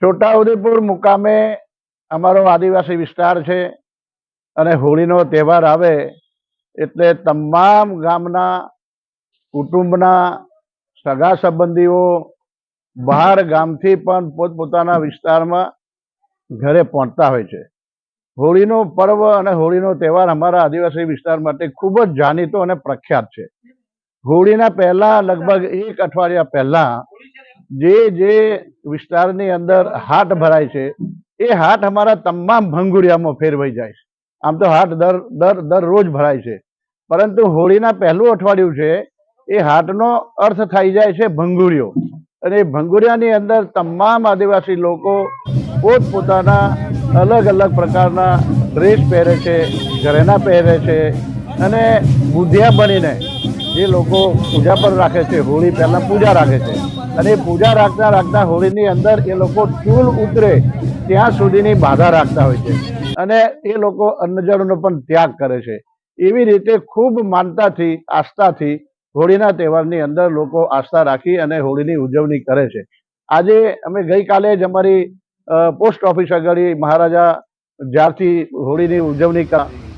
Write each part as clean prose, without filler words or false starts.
છોટાઉદેપુર મુકામે અમારો આદિવાસી વિસ્તાર છે અને હોળીનો તહેવાર આવે એટલે તમામ ગામના કુટુંબના સગા સંબંધીઓ બહાર ગામથી પણ પોતપોતાના વિસ્તારમાં ઘરે પહોંચતા હોય છે। હોળીનો પર્વ અને હોળીનો તહેવાર અમારા આદિવાસી વિસ્તાર માટે ખૂબ જ જાણીતો અને પ્રખ્યાત છે। હોળીના પહેલા લગભગ 1 અઠવાડિયા પહેલા જે વિસ્તારની અંદર હાટ ભરાય છે એ હાટ અમારા તમામ ભંગુરિયામાં ફેરવાઈ જાય છે। આમ તો હાટ દરરોજ ભરાય છે, પરંતુ હોળીના પહેલું અઠવાડિયું છે એ હાટનો અર્થ થઈ જાય છે ભંગુરિયો, અને એ ભંગુરિયાની અંદર તમામ આદિવાસી લોકો પોતપોતાના અલગ અલગ પ્રકારના ડ્રેસ પહેરે છે, ઘરેણા પહેરે છે અને બુધિયા બનીને એ લોકો પૂજા પર રાખે છે। હોળી પહેલાં પૂજા રાખે છે અને એ પૂજા રાખતા રાખતા હોળીની અંદર એ લોકો ચૂલ ઉતરે ત્યાં સુધીની બાધા રાખતા હોય છે અને એ લોકો અન્નજળનો પણ ત્યાગ કરે છે। એવી રીતે ખૂબ માનતાથી, આસ્થાથી હોળીના તહેવારની અંદર લોકો આસ્થા રાખી અને હોળીની ઉજવણી કરે છે। આજે અમે ગઈકાલે જ અમારી પોસ્ટ ઓફિસ આગળ મહારાજા જ્યારથી હોળીની ઉજવણી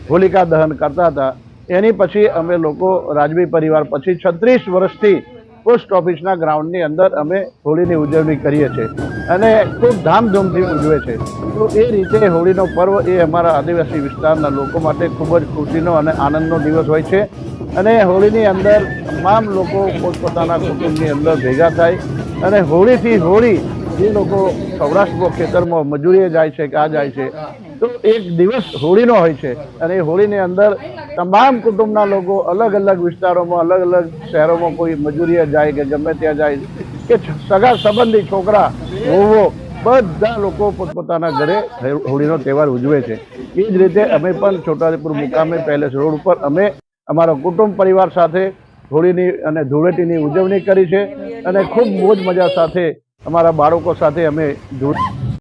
હોલિકા દહન કરતા હતા એની પછી અમે લોકો રાજવી પરિવાર પછી 36 વર્ષથી પોસ્ટ ઓફિસના ગ્રાઉન્ડની અંદર અમે હોળીની ઉજવણી કરીએ છીએ અને ખૂબ ધામધૂમથી ઉજવે છે। તો એ રીતે હોળીનો પર્વ એ અમારા આદિવાસી વિસ્તારના લોકો માટે ખૂબ જ ખુશીનો અને આનંદનો દિવસ હોય છે અને હોળીની અંદર તમામ લોકો પોતપોતાના કુટુંબની અંદર ભેગા થાય અને હોળીથી હોળી જે લોકો સૌરાષ્ટ્રમાં ખેતરમાં મજૂરીએ જાય છે કે આ જાય છે તો એક દિવસ હોળીનો હોય છે અને એ હોળીની અંદર તમામ કુટુંબના લોકો અલગ અલગ વિસ્તારોમાં, અલગ અલગ શહેરોમાં કોઈ મજૂરીએ જાય કે ગમે ત્યાં જાય કે સગા સંબંધી છોકરા વહુઓ બધા લોકો પોતપોતાના ઘરે હોળીનો તહેવાર ઉજવે છે। એ જ રીતે અમે પણ છોટાઉદેપુર મુકામે પેલેસ રોડ ઉપર અમે અમારા કુટુંબ પરિવાર સાથે હોળીની અને ધૂળેટીની ઉજવણી કરી છે અને ખૂબ મોજ મજા સાથે અમારા બાળકો સાથે અમે